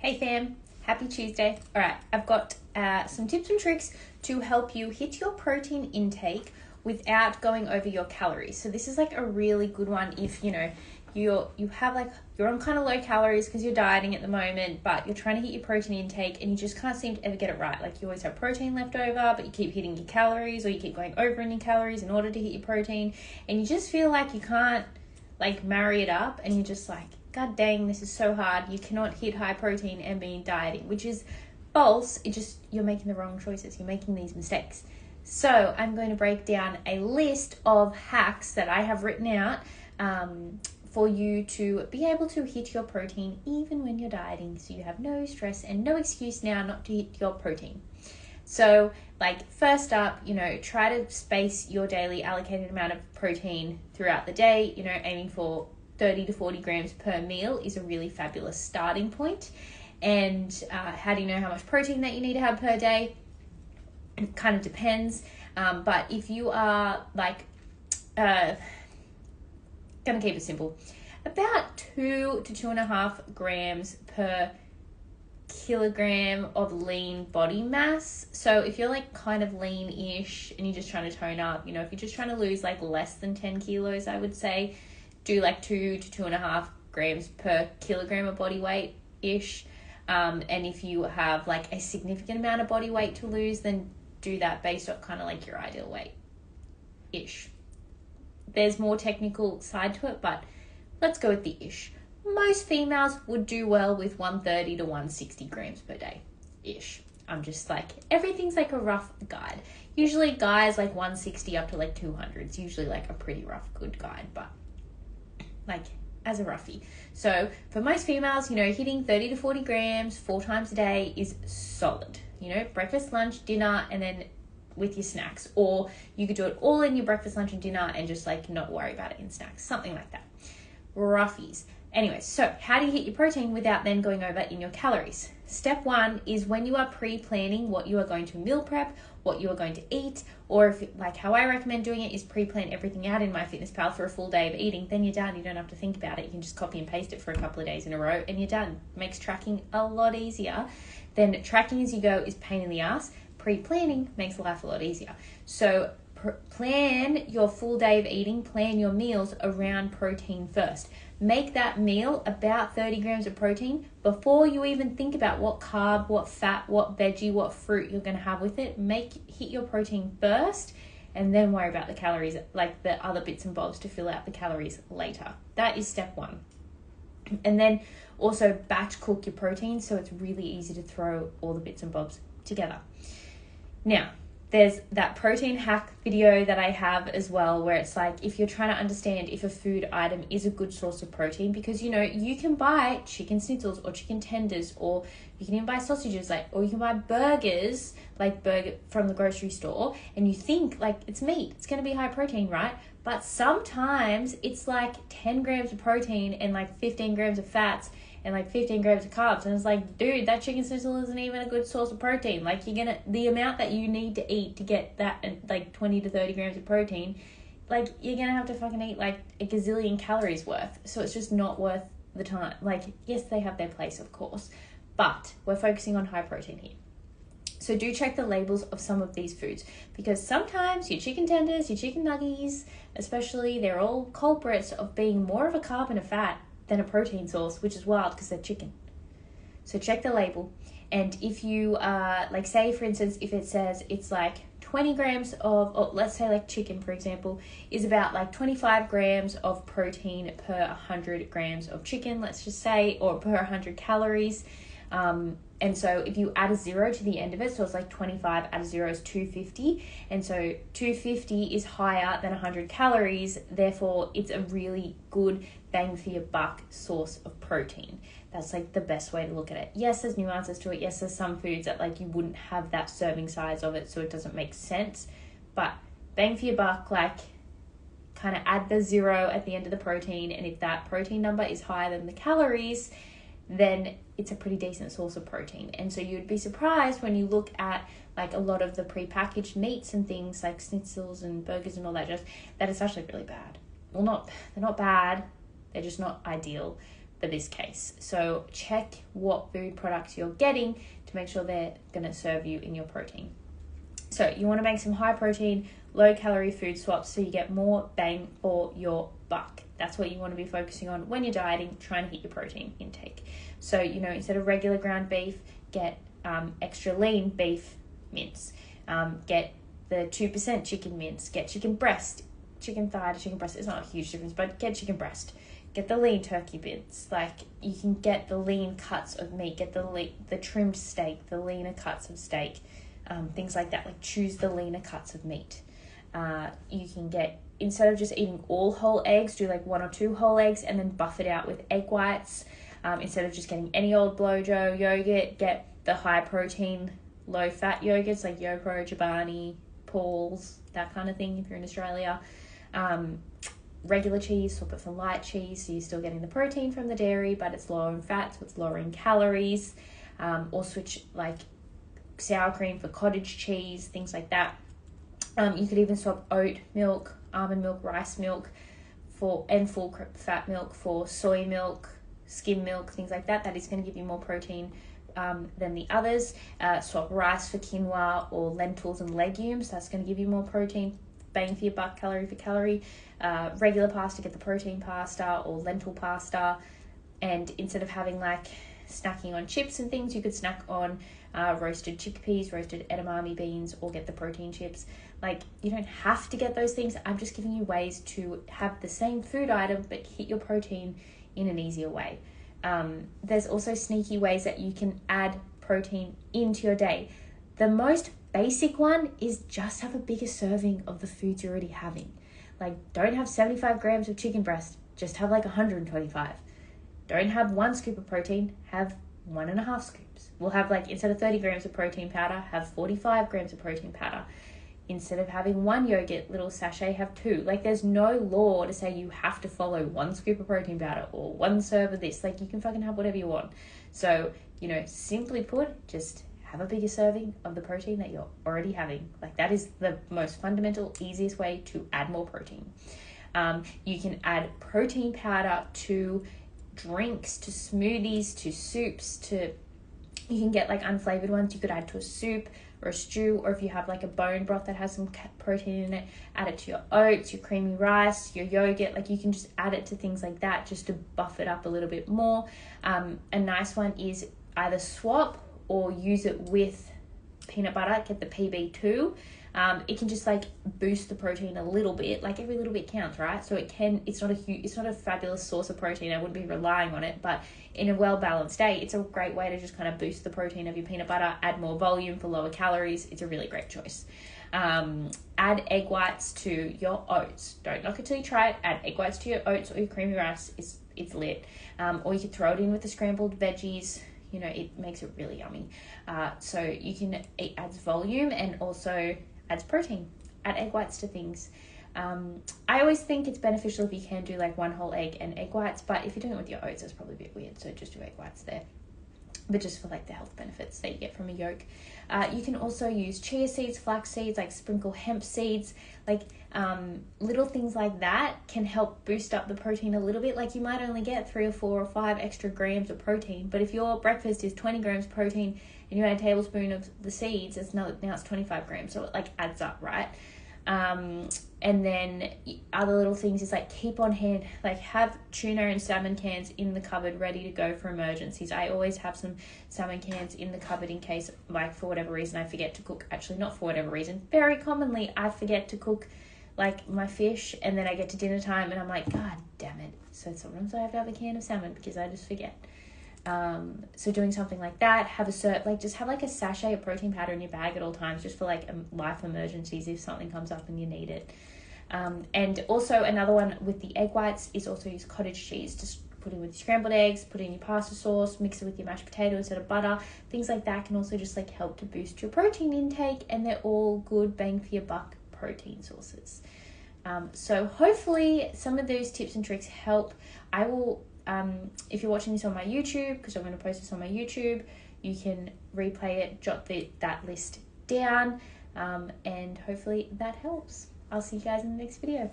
Hey fam, happy Tuesday. All right, I've got some tips and tricks to help you hit your protein intake without going over your calories. So this is like a really good one if you're on kind of low calories because you're dieting at the moment, but you're trying to hit your protein intake and you just can't seem to ever get it right. Like you always have protein left over, but you keep hitting your calories or you keep going over in your calories in order to hit your protein, and you just feel like you can't like marry it up, and you're just like, God dang, this is so hard. You cannot hit high protein and be dieting, which is false. You're making the wrong choices. You're making these mistakes. So I'm going to break down a list of hacks that I have written out for you to be able to hit your protein even when you're dieting, so you have no stress and no excuse now not to hit your protein. So like first up, try to space your daily allocated amount of protein throughout the day. Aiming for 30 to 40 grams per meal is a really fabulous starting point. And how do you know how much protein that you need to have per day? It kind of depends. But if you are gonna keep it simple, about 2 to 2.5 grams per kilogram of lean body mass. So if you're like kind of lean-ish and you're just trying to tone up, if you're just trying to lose like less than 10 kilos, I would say do like 2 to 2.5 grams per kilogram of body weight ish. And if you have like a significant amount of body weight to lose, then do that based off kind of like your ideal weight ish. There's more technical side to it, but let's go with the ish. Most females would do well with 130 to 160 grams per day ish. I'm just like, everything's like a rough guide. Usually guys like 160 up to like 200. It's usually like a pretty rough good guide, but like as a roughie. So for most females, hitting 30 to 40 grams 4 times a day is solid. Breakfast, lunch, dinner, and then with your snacks. Or you could do it all in your breakfast, lunch, and dinner and just like not worry about it in snacks. Something like that. Roughies. Anyway, so how do you hit your protein without then going over in your calories? Step 1 is when you are pre-planning what you are going to meal prep, what you are going to eat, or if like how I recommend doing it is pre-plan everything out in MyFitnessPal for a full day of eating, then you're done. You don't have to think about it. You can just copy and paste it for a couple of days in a row and you're done. Makes tracking a lot easier. Then tracking as you go is pain in the ass. Pre-planning makes life a lot easier. So plan your full day of eating, plan your meals around protein first. Make that meal about 30 grams of protein before you even think about what carb, what fat, what veggie, what fruit you're going to have with it. Hit your protein first and then worry about the calories, like the other bits and bobs to fill out the calories later. That is step 1. And then also batch cook your protein so it's really easy to throw all the bits and bobs together. Now, there's that protein hack video that I have as well, where it's like if you're trying to understand if a food item is a good source of protein, because you can buy chicken schnitzels or chicken tenders, or you can even buy sausages, or you can buy burgers from the grocery store, and you think like it's meat, it's going to be high protein, right? But sometimes it's like 10 grams of protein and like 15 grams of fats and like 15 grams of carbs. And it's like, dude, that chicken schnitzel isn't even a good source of protein. Like the amount that you need to eat to get that like 20 to 30 grams of protein, like you're going to have to fucking eat like a gazillion calories worth. So it's just not worth the time. Like, yes, they have their place, of course, but we're focusing on high protein here. So do check the labels of some of these foods, because sometimes your chicken tenders, your chicken nuggies, especially, they're all culprits of being more of a carb and a fat than a protein source, which is wild because they're chicken. So check the label. And if you say for instance, if it says it's like 20 grams of, or let's say like chicken, for example, is about like 25 grams of protein per 100 grams of chicken, let's just say, or per 100 calories. And so if you add a 0 to the end of it, so it's like 25 add a 0 is 250. And so 250 is higher than 100 calories. Therefore, it's a really good bang for your buck source of protein. That's like the best way to look at it. Yes, there's nuances to it. Yes, there's some foods that like you wouldn't have that serving size of it, so it doesn't make sense. But bang for your buck, like kind of add the 0 at the end of the protein. And if that protein number is higher than the calories, then it's a pretty decent source of protein. And so you'd be surprised when you look at like a lot of the prepackaged meats and things like schnitzels and burgers and all that, just that it's actually really bad. Well, they're not bad, they're just not ideal. for this case. So check what food products you're getting to make sure they're going to serve you in your protein. So you want to make some high protein, low calorie food swaps so you get more bang for your buck. That's what you want to be focusing on when you're dieting, trying to hit your protein intake. So, instead of regular ground beef, get extra lean beef mince. Get the 2% chicken mince. Get chicken breast. Chicken thigh to chicken breast. It's not a huge difference, but get chicken breast. Get the lean turkey bits. Like, you can get the lean cuts of meat. Get the trimmed steak, the leaner cuts of steak. Things like that. Like, choose the leaner cuts of meat. You can get, instead of just eating all whole eggs, do like 1 or 2 whole eggs and then buff it out with egg whites. Instead of just getting any old Blojo yogurt, get the high protein, low fat yogurts like YoPro, Chobani, Paul's, that kind of thing if you're in Australia. Regular cheese, swap it for light cheese, so you're still getting the protein from the dairy, but it's lower in fat, so it's lower in calories. Or switch like sour cream for cottage cheese, things like that. You could even swap oat milk, almond milk, rice milk and full fat milk for soy milk, skim milk, things like that. That is going to give you more protein than the others. Swap rice for quinoa or lentils and legumes. That's going to give you more protein, bang for your buck, calorie for calorie. Regular pasta, get the protein pasta or lentil pasta. And instead of having like snacking on chips and things, you could snack on roasted chickpeas, roasted edamame beans, or get the protein chips. Like, you don't have to get those things. I'm just giving you ways to have the same food item but hit your protein in an easier way. There's also sneaky ways that you can add protein into your day. The most basic one is just have a bigger serving of the foods you're already having. Like, don't have 75 grams of chicken breast, just have like 125. Don't have 1 scoop of protein, have 1.5 scoops. We'll have like, instead of 30 grams of protein powder, have 45 grams of protein powder. Instead of having 1 yogurt little sachet, have 2. Like, there's no law to say you have to follow 1 scoop of protein powder or 1 serve of this. Like, you can fucking have whatever you want. So, simply put, just have a bigger serving of the protein that you're already having. Like, that is the most fundamental, easiest way to add more protein. You can add protein powder to drinks, to smoothies, to soups, you can get like unflavored ones you could add to a soup or a stew, or if you have like a bone broth that has some protein in it, add it to your oats, your creamy rice, your yogurt. Like, you can just add it to things like that just to buff it up a little bit more. A nice one is either swap or use it with peanut butter, get the PB2. It can just like boost the protein a little bit. Like, every little bit counts, right? So it's not a fabulous source of protein. I wouldn't be relying on it, but in a well-balanced day, it's a great way to just kind of boost the protein of your peanut butter, add more volume for lower calories. It's a really great choice. Add egg whites to your oats. Don't knock it till you try it. Add egg whites to your oats or your creamy rice. It's lit. Or you could throw it in with the scrambled veggies. It makes it really yummy. So it adds volume and also adds protein. Add egg whites to things. I always think it's beneficial if you can do like 1 whole egg and egg whites, but if you're doing it with your oats, that's probably a bit weird. So just do egg whites there. But just for like the health benefits that you get from a yolk. You can also use chia seeds, flax seeds, like sprinkle hemp seeds, like little things like that can help boost up the protein a little bit. Like, you might only get 3 or 4 or 5 extra grams of protein, but if your breakfast is 20 grams of protein and you add a tablespoon of the seeds, now it's 25 grams. So it like adds up, right? And then other little things is like, keep on hand, like have tuna and salmon cans in the cupboard ready to go for emergencies. I always have some salmon cans in the cupboard in case, like, for whatever reason I forget to cook. Actually, not for whatever reason, very commonly I forget to cook like my fish, and then I get to dinner time and I'm like, God damn it. So sometimes I have to have a can of salmon because I just forget. So doing something like that, just have like a sachet of protein powder in your bag at all times, just for like life emergencies if something comes up and you need it. And also another one with the egg whites is also use cottage cheese. Just put in with scrambled eggs, put in your pasta sauce, mix it with your mashed potato instead of butter. Things like that can also just like help to boost your protein intake, and they're all good bang for your buck protein sources. So hopefully some of those tips and tricks help. I will, if you're watching this on my YouTube, because I'm going to post this on my YouTube, you can replay it, jot that list down, and hopefully that helps. I'll see you guys in the next video.